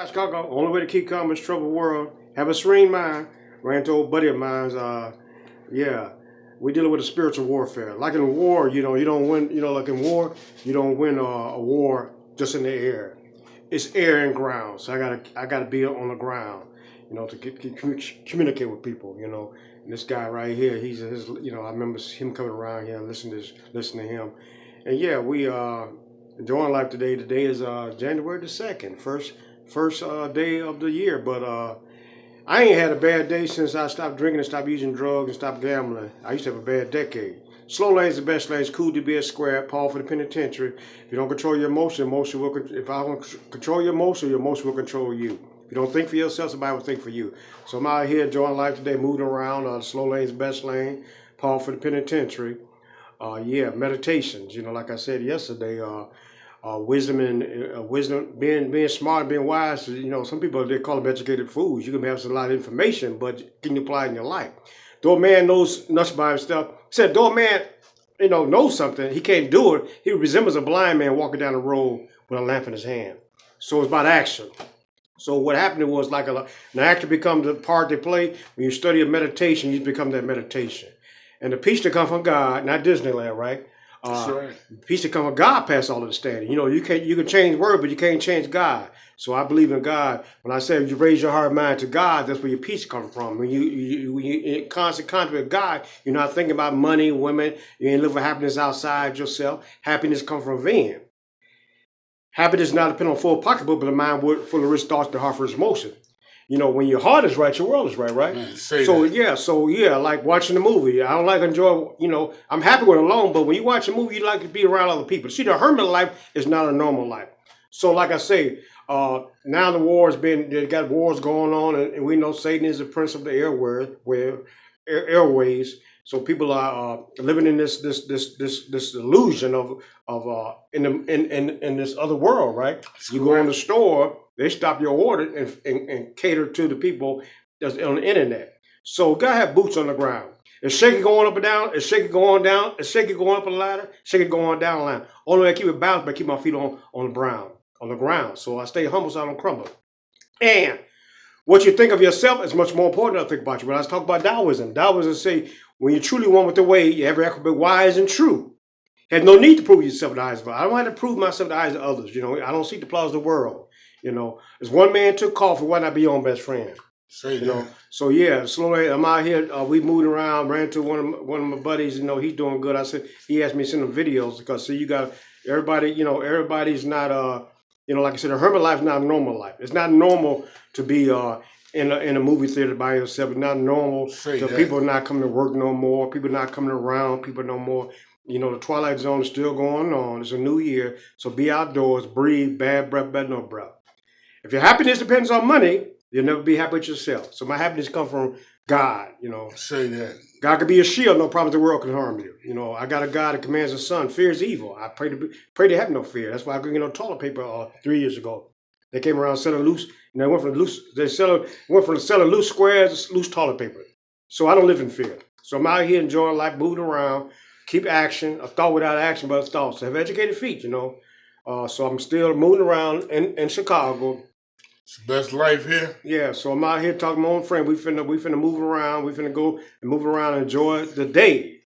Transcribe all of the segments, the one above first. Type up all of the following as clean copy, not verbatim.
Chicago, only way to keep calm is troubled world. Have a serene mind. Ran to old buddy of mine's. Yeah, we dealing with a spiritual warfare. Like in war, you don't win. Like in war, you don't win a war just in the air. It's air and ground. So I gotta be on the ground. Communicate with people. And this guy right here, he's his. I remember him coming around here and listen to him. And yeah, we enjoying life today. Today is January the 2nd, first day of the year. But I ain't had a bad day since I stopped drinking and stopped using drugs and stopped gambling. I used to have a bad decade. Slow lane's the best lanes. Cool to be a square. Paul for the penitentiary. If you don't control your emotion will. If I don't control your emotion will control you. If you don't think for yourself, somebody will think for you. So I'm out here enjoying life today, moving around. Slow lane's the best lane. Paul for the penitentiary. Yeah, meditations. Like I said yesterday. Wisdom and wisdom, being smart and being wise. Some people they call them educated fools. You can have a lot of information, but can you apply it in your life? Though a man knows nothing by himself, said though a man, knows something, he can't do it. He resembles a blind man walking down the road with a lamp in his hand. So it's about action. So what happened was like an actor becomes the part they play. When you study a meditation, you become that meditation. And the peace that comes from God, not Disneyland, right? That's right. Peace to come with God past all understanding. You can change word, but you can't change God. So I believe in God. When I say you raise your heart and mind to God, that's where your peace comes from. When you in constant contact with God, you're not thinking about money, women. You ain't living for happiness outside yourself. Happiness comes from within. Happiness not depend on full pocketbook, but a mind full of rich thoughts, the heart for its motion. When your heart is right, your world is right, right? Man, So yeah, like watching the movie. I don't like enjoy, I'm happy when alone, but when you watch a movie, you like to be around other people. See, the hermit life is not a normal life. So like I say, now they got wars going on, and we know Satan is the prince of the airways. So people are living in this illusion of in this other world, right? You go in the store, they stop your order and cater to the people that's on the internet. So gotta have boots on the ground. Is shaky going up and down? Is shaky going down? Is shaky going up a ladder? Shaky going down a ladder. Only way I keep it balanced by keep my feet on the ground. So I stay humble so I don't crumble. And what you think of yourself is much more important than I think about you. When I was talking about Taoism say when you truly one with the way, you ever have to be wise and true. Had no need to prove yourself in the eyes of others. I don't have to prove myself in the eyes of others. I don't seek the applause of the world. As one man took coffee, why not be your own best friend? Say that. So yeah, slowly I'm out here. We moved around. Ran to one of my buddies. He's doing good. I said he asked me to send him videos because see, you got everybody. Everybody's not like I said, a hermit life is not a normal life. It's not normal to be in a movie theater by yourself. It's not normal. People are not coming to work no more. People are not coming around. People no more. The twilight zone is still going on. It's a new year. So be outdoors, breathe, bad breath, bad no breath. If your happiness depends on money, you'll never be happy with yourself. So my happiness comes from God, Say that. God could be a shield, no problem the world can harm you. I got a God that commands the sun. Fear is evil. I pray to have no fear. That's why I couldn't get no toilet paper 3 years ago. They came around selling loose, they went from selling loose squares to loose toilet paper. So I don't live in fear. So I'm out here enjoying life, moving around, keep action, a thought without action, but a thought. So have educated feet, So I'm still moving around in Chicago. It's the best life here. Yeah, so I'm out here talking to my own friend. We finna move around. We finna go and move around and enjoy the day.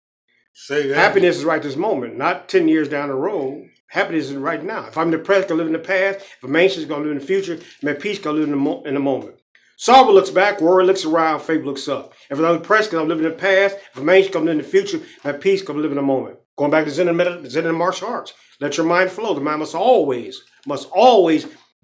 Say that. Happiness is right this moment, not 10 years down the road. Happiness is right now. If I'm depressed, I live in the past. If I'm anxious, I'm gonna live in the future. My peace, gonna live in the moment. Sorrow looks back, worry looks around, faith looks up. If I'm depressed, I'm living in the past. If I'm anxious, I'm living in the future. My peace, gonna live in the moment. Going back to Zen and martial arts. Let your mind flow. The mind must always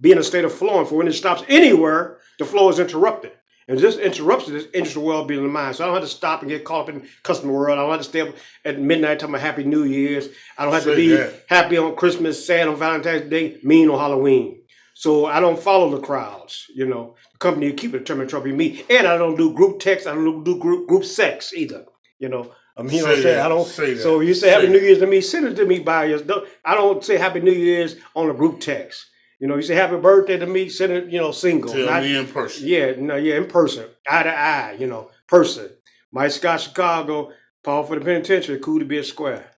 be in a state of flowing, for when it stops anywhere, the flow is interrupted. And this interruption is interest the well-being of the mind. So I don't have to stop and get caught up in customer world. I don't have to stay up at midnight talking about Happy New Year's. I don't have to be happy on Christmas, sad on Valentine's Day, mean on Halloween. So I don't follow the crowds. The company you keep determined trouble you meet. And I don't do group text. I don't do group sex either. I don't say that. So you say Happy New Year's to me, send it to me by your. I don't say Happy New Year's on a group text. You say happy birthday to me, send it, single. Tell me in person. Yeah, in person, eye to eye, person. Mike Scott, Chicago, Paul for the penitentiary, cool to be a square.